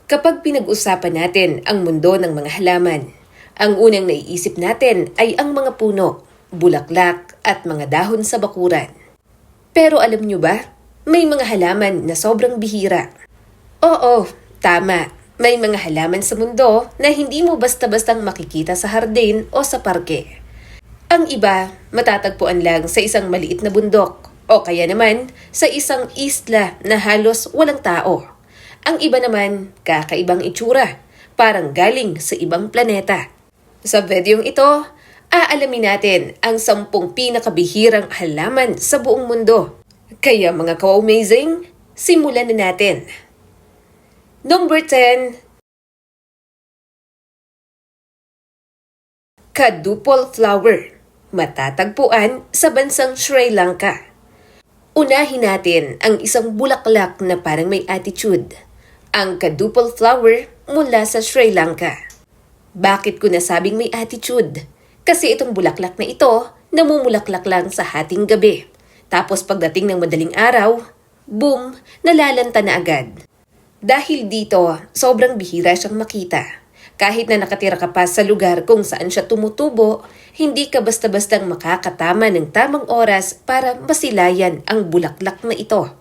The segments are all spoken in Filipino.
Kapag pinag-usapan natin ang mundo ng mga halaman, ang unang naiisip natin ay ang mga puno, bulaklak at mga dahon sa bakuran. Pero alam nyo ba, may mga halaman na sobrang bihira. Oo, tama. May mga halaman sa mundo na hindi mo basta-bastang makikita sa hardin o sa parke. Ang iba, matatagpuan lang sa isang maliit na bundok o kaya naman sa isang isla na halos walang tao. Ang iba naman, kakaibang itsura, parang galing sa ibang planeta. Sa videong ito, aalamin natin ang 10 pinakabihirang halaman sa buong mundo. Kaya mga ka-amazing, simulan na natin. Number 10. Kadupol flower, matatagpuan sa bansang Sri Lanka. Unahin natin ang isang bulaklak na parang may attitude, ang kadupol flower mula sa Sri Lanka. Bakit ko nasabing may attitude? Kasi itong bulaklak na ito, namumulaklak lang sa hating gabi. Tapos pagdating ng madaling araw, boom, nalalanta na agad. Dahil dito, sobrang bihira siyang makita. Kahit na nakatira ka pa sa lugar kung saan siya tumutubo, hindi ka basta-bastang makakatama ng tamang oras para masilayan ang bulaklak na ito.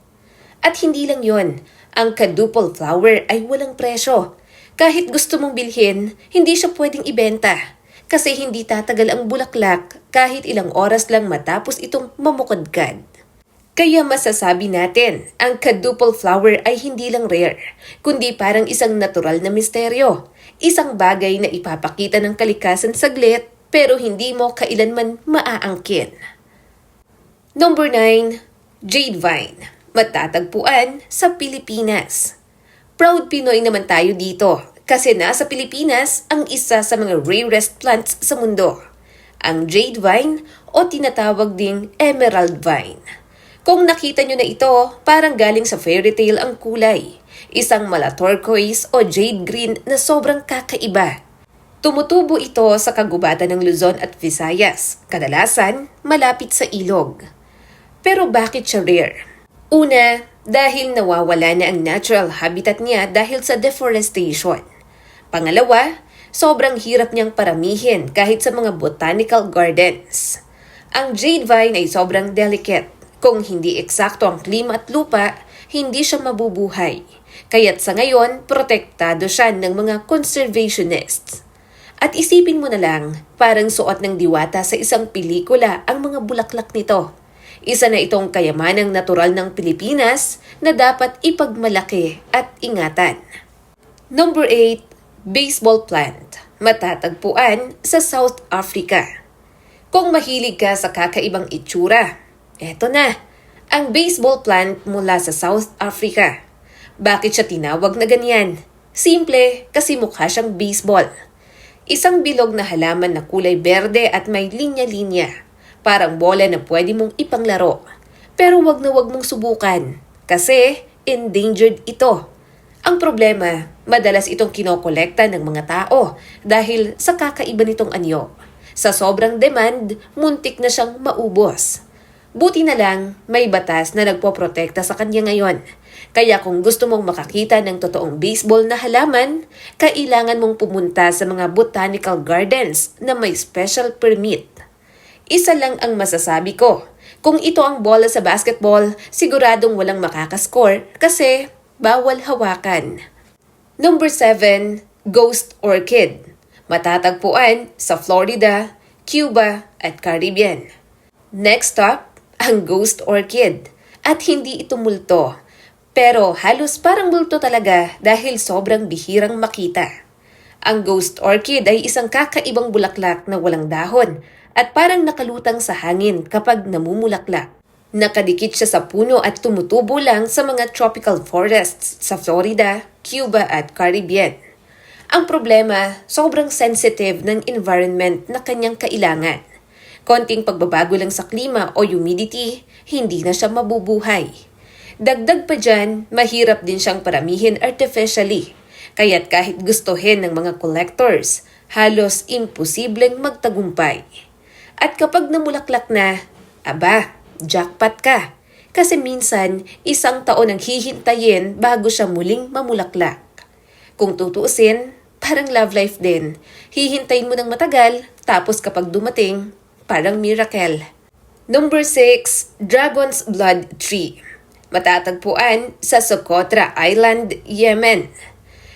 At hindi lang yon, ang kadupol flower ay walang presyo. Kahit gusto mong bilhin, hindi siya pwedeng ibenta. Kasi hindi tatagal ang bulaklak kahit ilang oras lang matapos itong mamukadkad. Kaya masasabi natin, ang kadupol flower ay hindi lang rare, kundi parang isang natural na misteryo. Isang bagay na ipapakita ng kalikasan saglit, pero hindi mo kailanman maaangkin. Number 9. Jade vine, matatagpuan sa Pilipinas. Proud Pinoy naman tayo dito kasi nasa Pilipinas ang isa sa mga rarest plants sa mundo, ang jade vine o tinatawag ding emerald vine. Kung nakita nyo na ito, parang galing sa fairy tale ang kulay. Isang mala turquoise o jade green na sobrang kakaiba. Tumutubo ito sa kagubatan ng Luzon at Visayas, kadalasan malapit sa ilog. Pero bakit siya rare? Una, dahil nawawala na ang natural habitat niya dahil sa deforestation. Pangalawa, sobrang hirap niyang paramihin kahit sa mga botanical gardens. Ang jade vine ay sobrang delicate. Kung hindi eksakto ang klima at lupa, hindi siya mabubuhay. Kaya't sa ngayon, protektado siya ng mga conservationists. At isipin mo na lang, parang suot ng diwata sa isang pelikula ang mga bulaklak nito. Isa na itong kayamanang natural ng Pilipinas na dapat ipagmalaki at ingatan. Number 8. Baseball plant, matatagpuan sa South Africa. Kung mahilig ka sa kakaibang itsura, eto na, ang baseball plant mula sa South Africa. Bakit siya tinawag na ganyan? Simple, kasi mukha siyang baseball. Isang bilog na halaman na kulay berde at may linya-linya. Parang bola na pwede mong ipanglaro. Pero wag na wag mong subukan, kasi endangered ito. Ang problema, madalas itong kinokolekta ng mga tao dahil sa kakaiba nitong anyo. Sa sobrang demand, muntik na siyang maubos. Buti na lang, may batas na nagpoprotekta sa kanya ngayon. Kaya kung gusto mong makakita ng totoong baseball na halaman, kailangan mong pumunta sa mga botanical gardens na may special permit. Isa lang ang masasabi ko. Kung ito ang bola sa basketball, siguradong walang makakascore kasi bawal hawakan. Number 7. Ghost orchid, matatagpuan sa Florida, Cuba at Caribbean. Next up, ang ghost orchid. At hindi ito multo. Pero halos parang multo talaga dahil sobrang bihirang makita. Ang ghost orchid ay isang kakaibang bulaklak na walang dahon at parang nakalutang sa hangin kapag namumulaklak. Nakadikit siya sa puno at tumutubo lang sa mga tropical forests sa Florida, Cuba at Caribbean. Ang problema, sobrang sensitive ng environment na kanyang kailangan. Konting pagbabago lang sa klima o humidity, hindi na siya mabubuhay. Dagdag pa dyan, mahirap din siyang paramihin artificially. Kaya't kahit gustuhin ng mga collectors, halos imposibleng magtagumpay. At kapag namulaklak na, aba, jackpot ka. Kasi minsan, 1 taon ang hihintayin bago siya muling mamulaklak. Kung tutuusin, parang love life din. Hihintayin mo ng matagal, tapos kapag dumating, parang miracle. Number 6, Dragon's Blood Tree. Matatagpuan sa Socotra Island, Yemen.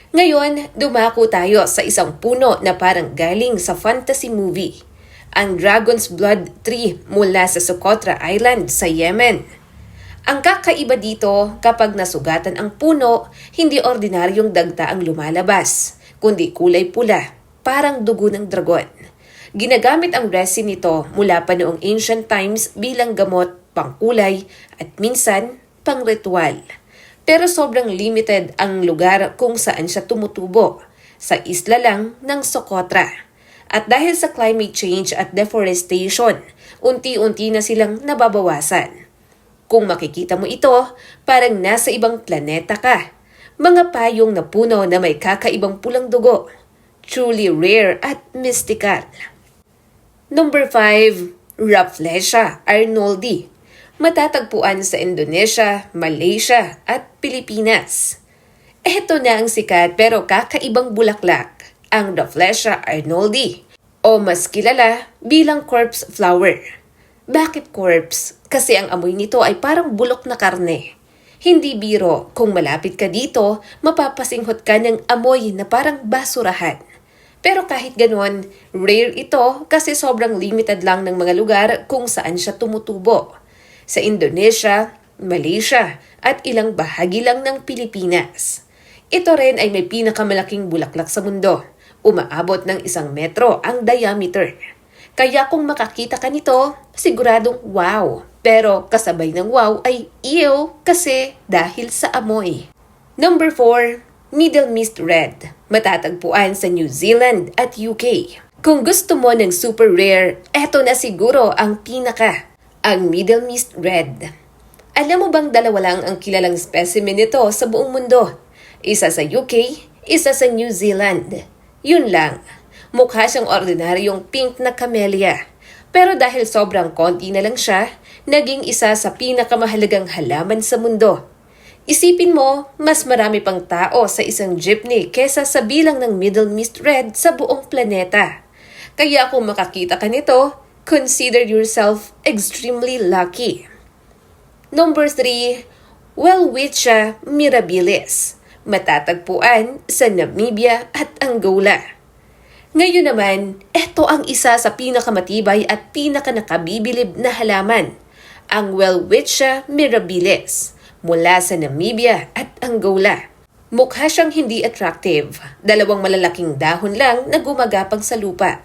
Ngayon, dumako tayo sa isang puno na parang galing sa fantasy movie. Ang Dragon's Blood Tree mula sa Socotra Island sa Yemen. Ang kakaiba dito, kapag nasugatan ang puno, hindi ordinaryong dagta ang lumalabas, kundi kulay pula, parang dugo ng dragon. Ginagamit ang resin nito mula pa noong ancient times bilang gamot, pangkulay, at minsan, pang-ritual. Pero sobrang limited ang lugar kung saan siya tumutubo, sa isla lang ng Socotra. At dahil sa climate change at deforestation, unti-unti na silang nababawasan. Kung makikita mo ito, parang nasa ibang planeta ka. Mga payong na puno na may kakaibang pulang dugo. Truly rare at mystical. Number 5, Rafflesia arnoldi. Matatagpuan sa Indonesia, Malaysia at Pilipinas. Ito na ang sikat pero kakaibang bulaklak, ang Rafflesia arnoldi o mas kilala bilang corpse flower. Bakit corpse? Kasi ang amoy nito ay parang bulok na karne. Hindi biro, kung malapit ka dito, mapapasinghot ka ng amoy na parang basurahan. Pero kahit ganon, rare ito kasi sobrang limited lang ng mga lugar kung saan siya tumutubo. Sa Indonesia, Malaysia at ilang bahagi lang ng Pilipinas. Ito rin ay may pinakamalaking bulaklak sa mundo. Umaabot ng 1 metro ang diameter. Kaya kung makakita ka nito, siguradong wow. Pero kasabay ng wow ay ew kasi dahil sa amoy. Number 4, Middle Mist Red. Matatagpuan sa New Zealand at UK. Kung gusto mo ng super rare, eto na siguro ang pinaka. Ang Middle Mist Red. Alam mo bang dalawa lang ang kilalang specimen nito sa buong mundo? Isa sa UK, isa sa New Zealand. Yun lang. Mukha siyang ordinaryong pink na camellia. Pero dahil sobrang konti na lang siya, naging isa sa pinakamahalagang halaman sa mundo. Isipin mo, mas marami pang tao sa isang jeepney kesa sa bilang ng Middle Mist Red sa buong planeta. Kaya kung makakita ka nito, consider yourself extremely lucky. Number 3, Welwitschia mirabilis. Matatagpuan sa Namibia at Angola. Ngayon naman, ito ang isa sa pinakamatibay at pinakanakabibilib na halaman, ang Welwitschia mirabilis, mula sa Namibia at Angola. Mukha siyang hindi attractive, 2 malalaking dahon lang na gumagapang sa lupa.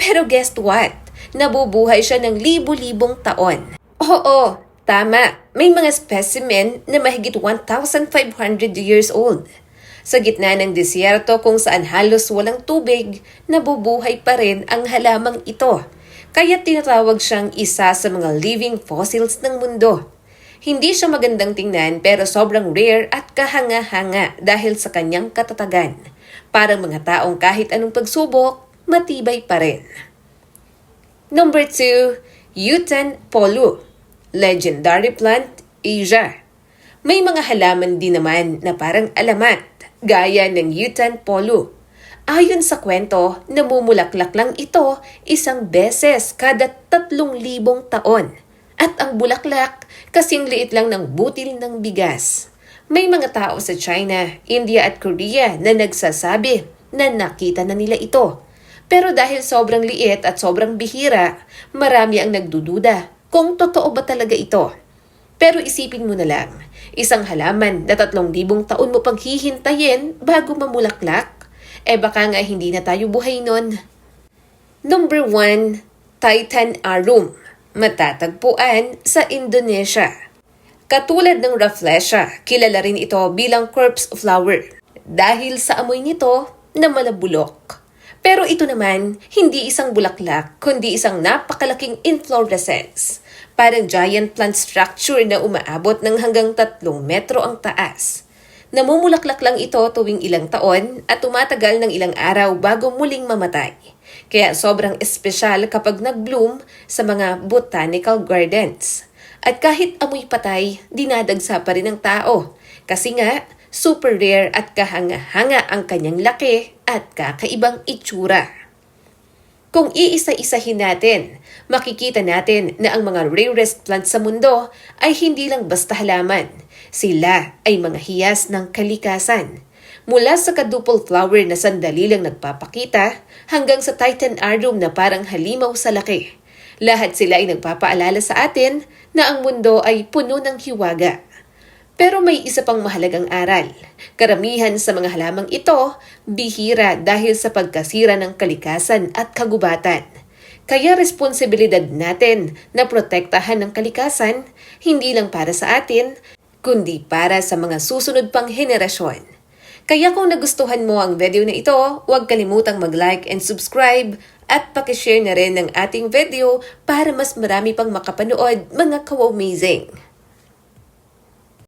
Pero guess what? Nabubuhay siya ng libu-libong taon. Oo, tama, may mga specimen na mahigit 1,500 years old. Sa gitna ng disyerto kung saan halos walang tubig, nabubuhay pa rin ang halamang ito. Kaya tinatawag siyang isa sa mga living fossils ng mundo. Hindi siya magandang tingnan pero sobrang rare at kahanga-hanga dahil sa kanyang katatagan. Parang mga taong kahit anong pagsubok, matibay pa rin. Number 2, Yutan polu. Legendary plant, Asia. May mga halaman din naman na parang alamat, gaya ng Yutan polu. Ayon sa kwento, namumulaklak lang ito 1 beses kada 3,000 taon. At ang bulaklak, kasing liit lang ng butil ng bigas. May mga tao sa China, India at Korea na nagsasabi na nakita na nila ito. Pero dahil sobrang liit at sobrang bihira, marami ang nagdududa kung totoo ba talaga ito. Pero isipin mo na lang, isang halaman na 3,000 taon mo pang hihintayin bago mamulaklak, baka nga hindi na tayo buhay nun. Number 1, Titan arum. Matatagpuan sa Indonesia. Katulad ng Rafflesia, kilala rin ito bilang corpse flower dahil sa amoy nito na malabulok. Pero ito naman, hindi isang bulaklak, kundi isang napakalaking inflorescence. Parang giant plant structure na umaabot ng hanggang 3 metro ang taas. Namumulaklak lang ito tuwing ilang taon at tumatagal ng ilang araw bago muling mamatay. Kaya sobrang espesyal kapag nag-bloom sa mga botanical gardens. At kahit amoy patay, dinadagsa pa rin ng tao. Kasi nga, super rare at kahanga-hanga ang kanyang laki at kakaibang itsura. Kung iisa-isahin natin, makikita natin na ang mga rarest plants sa mundo ay hindi lang basta halaman. Sila ay mga hiyas ng kalikasan. Mula sa kadupol flower na sandali lang nagpapakita hanggang sa titanarum na parang halimaw sa laki. Lahat sila ay nagpapaalala sa atin na ang mundo ay puno ng hiwaga. Pero may isa pang mahalagang aral. Karamihan sa mga halamang ito, bihira dahil sa pagkasira ng kalikasan at kagubatan. Kaya responsibilidad natin na protektahan ng kalikasan, hindi lang para sa atin, kundi para sa mga susunod pang henerasyon. Kaya kung nagustuhan mo ang video na ito, huwag kalimutang mag-like and subscribe at pakishare na rin ng ating video para mas marami pang makapanood mga ka-amazing.